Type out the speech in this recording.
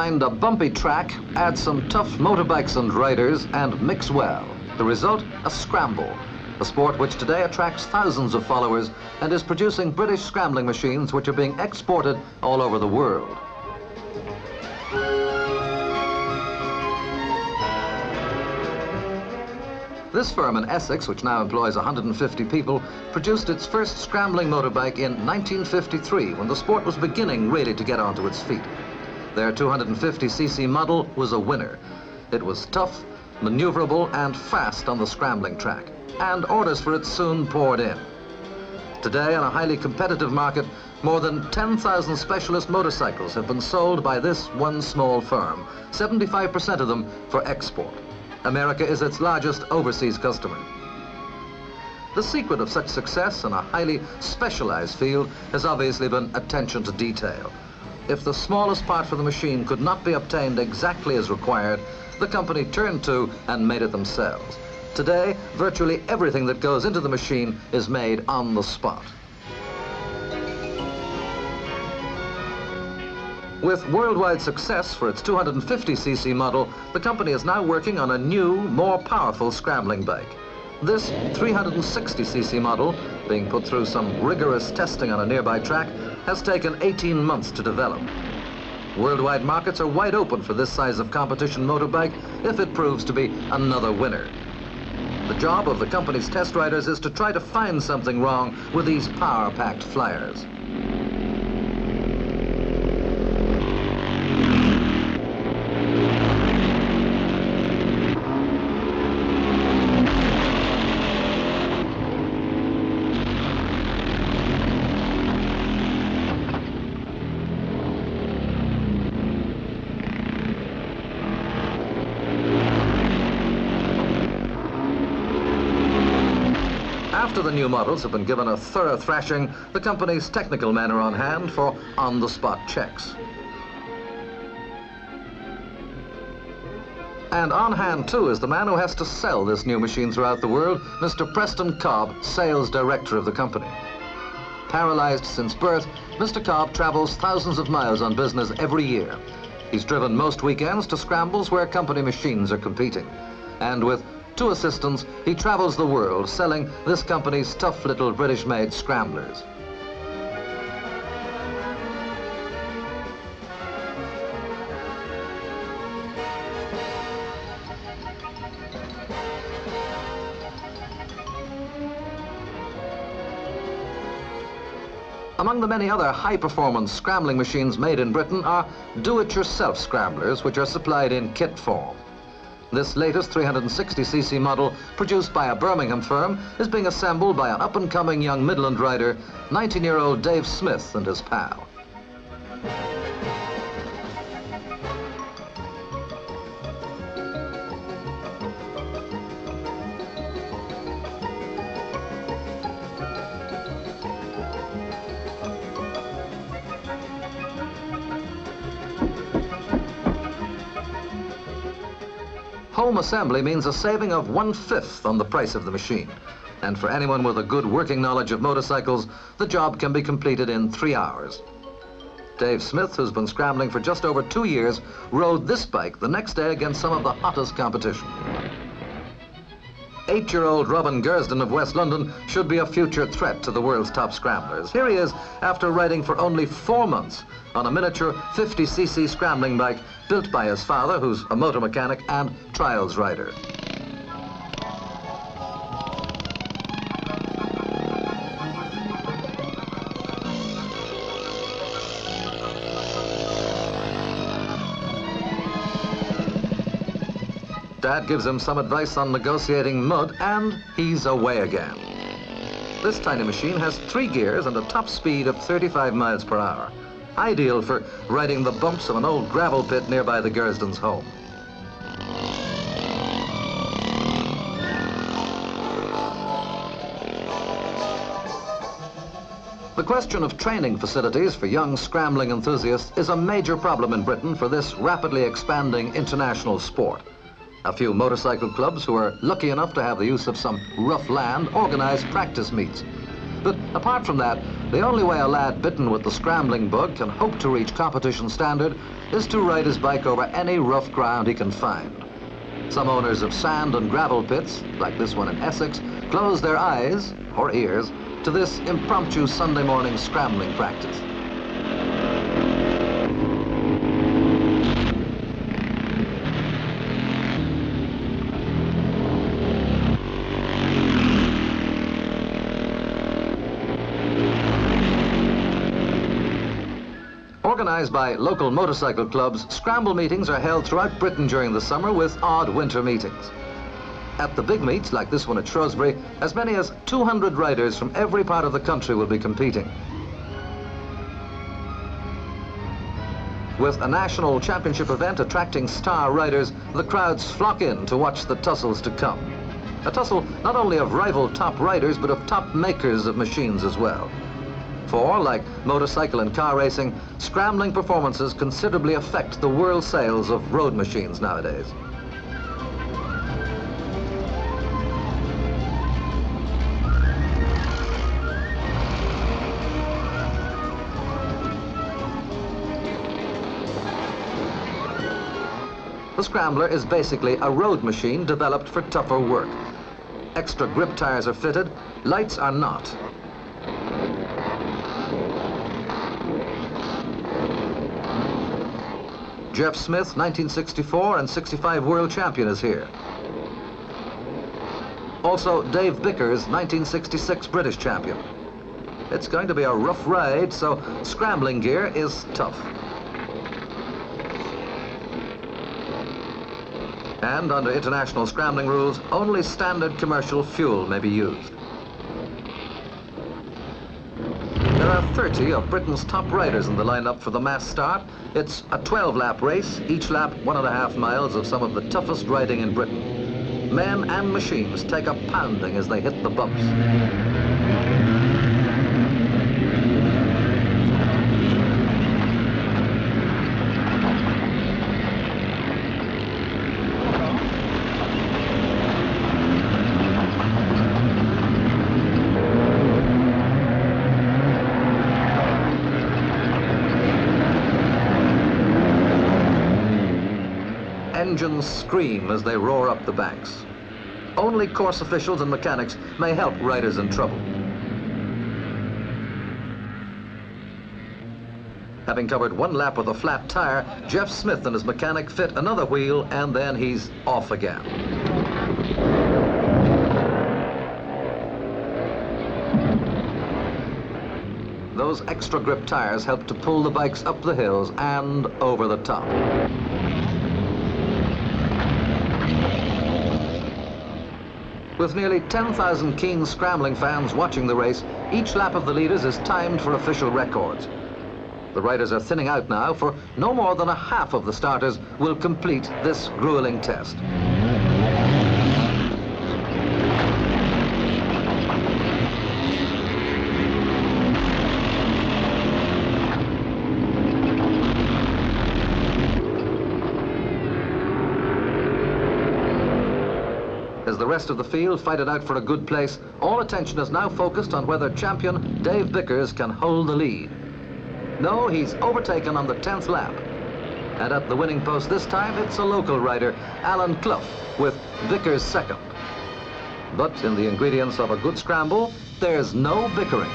Find a bumpy track, add some tough motorbikes and riders, and mix well. The result, a scramble, a sport which today attracts thousands of followers and is producing British scrambling machines which are being exported all over the world. This firm in Essex, which now employs 150 people, produced its first scrambling motorbike in 1953, when the sport was beginning really to get onto its feet. Their 250cc model was a winner. It was tough, maneuverable and fast on the scrambling track, and orders for it soon poured in. Today, in a highly competitive market, more than 10,000 specialist motorcycles have been sold by this one small firm, 75% of them for export. America is its largest overseas customer. The secret of such success in a highly specialized field has obviously been attention to detail. If the smallest part for the machine could not be obtained exactly as required, the company turned to and made it themselves. Today, virtually everything that goes into the machine is made on the spot. With worldwide success for its 250cc model, the company is now working on a new, more powerful scrambling bike. This 360cc model, being put through some rigorous testing on a nearby track, has taken 18 months to develop. Worldwide markets are wide open for this size of competition motorbike if it proves to be another winner. The job of the company's test riders is to try to find something wrong with these power-packed flyers. After the new models have been given a thorough thrashing, the company's technical men are on hand for on-the-spot checks. And on hand, too, is the man who has to sell this new machine throughout the world, Mr. Preston Cobb, sales director of the company. Paralyzed since birth, Mr. Cobb travels thousands of miles on business every year. He's driven most weekends to scrambles where company machines are competing. And with 2 assistants, he travels the world selling this company's tough little British-made scramblers. Among the many other high-performance scrambling machines made in Britain are do-it-yourself scramblers, which are supplied in kit form. This latest 360cc model, produced by a Birmingham firm, is being assembled by an up-and-coming young Midland rider, 19-year-old Dave Smith and his pal. Home assembly means a saving of 1/5 on the price of the machine. And for anyone with a good working knowledge of motorcycles, the job can be completed in 3 hours. Dave Smith, who's been scrambling for just over 2 years, rode this bike the next day against some of the hottest competition. 8-year-old Robin Gersten of West London should be a future threat to the world's top scramblers. Here he is after riding for only 4 months on a miniature 50cc scrambling bike built by his father, who's a motor mechanic and trials rider. Dad gives him some advice on negotiating mud, and he's away again. This tiny machine has 3 gears and a top speed of 35 miles per hour. Ideal for riding the bumps of an old gravel pit nearby the Gerstens' home. The question of training facilities for young scrambling enthusiasts is a major problem in Britain for this rapidly expanding international sport. A few motorcycle clubs who are lucky enough to have the use of some rough land organize practice meets. But apart from that, the only way a lad bitten with the scrambling bug can hope to reach competition standard is to ride his bike over any rough ground he can find. Some owners of sand and gravel pits, like this one in Essex, close their eyes, or ears, to this impromptu Sunday morning scrambling practice. Organized by local motorcycle clubs, scramble meetings are held throughout Britain during the summer with odd winter meetings. At the big meets, like this one at Shrewsbury, as many as 200 riders from every part of the country will be competing. With a national championship event attracting star riders, the crowds flock in to watch the tussles to come. A tussle not only of rival top riders, but of top makers of machines as well. For, like motorcycle and car racing, scrambling performances considerably affect the world sales of road machines nowadays. The Scrambler is basically a road machine developed for tougher work. Extra grip tires are fitted, lights are not. Jeff Smith, 1964 and 65 world champion, is here. Also, Dave Bickers, 1966 British champion. It's going to be a rough ride, so scrambling gear is tough. And under international scrambling rules, only standard commercial fuel may be used. There are 30 of Britain's top riders in the lineup for the mass start. It's a 12-lap race, each lap 1.5 miles of some of the toughest riding in Britain. Men and machines take a pounding as they hit the bumps. Engines scream as they roar up the banks. Only course officials and mechanics may help riders in trouble. Having covered one lap with a flat tire, Jeff Smith and his mechanic fit another wheel, and then he's off again. Those extra grip tires help to pull the bikes up the hills and over the top. With nearly 10,000 keen scrambling fans watching the race, each lap of the leaders is timed for official records. The riders are thinning out now, for no more than a half of the starters will complete this grueling test. As the rest of the field fight it out for a good place, all attention is now focused on whether champion Dave Bickers can hold the lead. No, he's overtaken on the 10th lap. And at the winning post this time, it's a local rider, Alan Clough, with Bickers second. But in the ingredients of a good scramble, there's no bickering.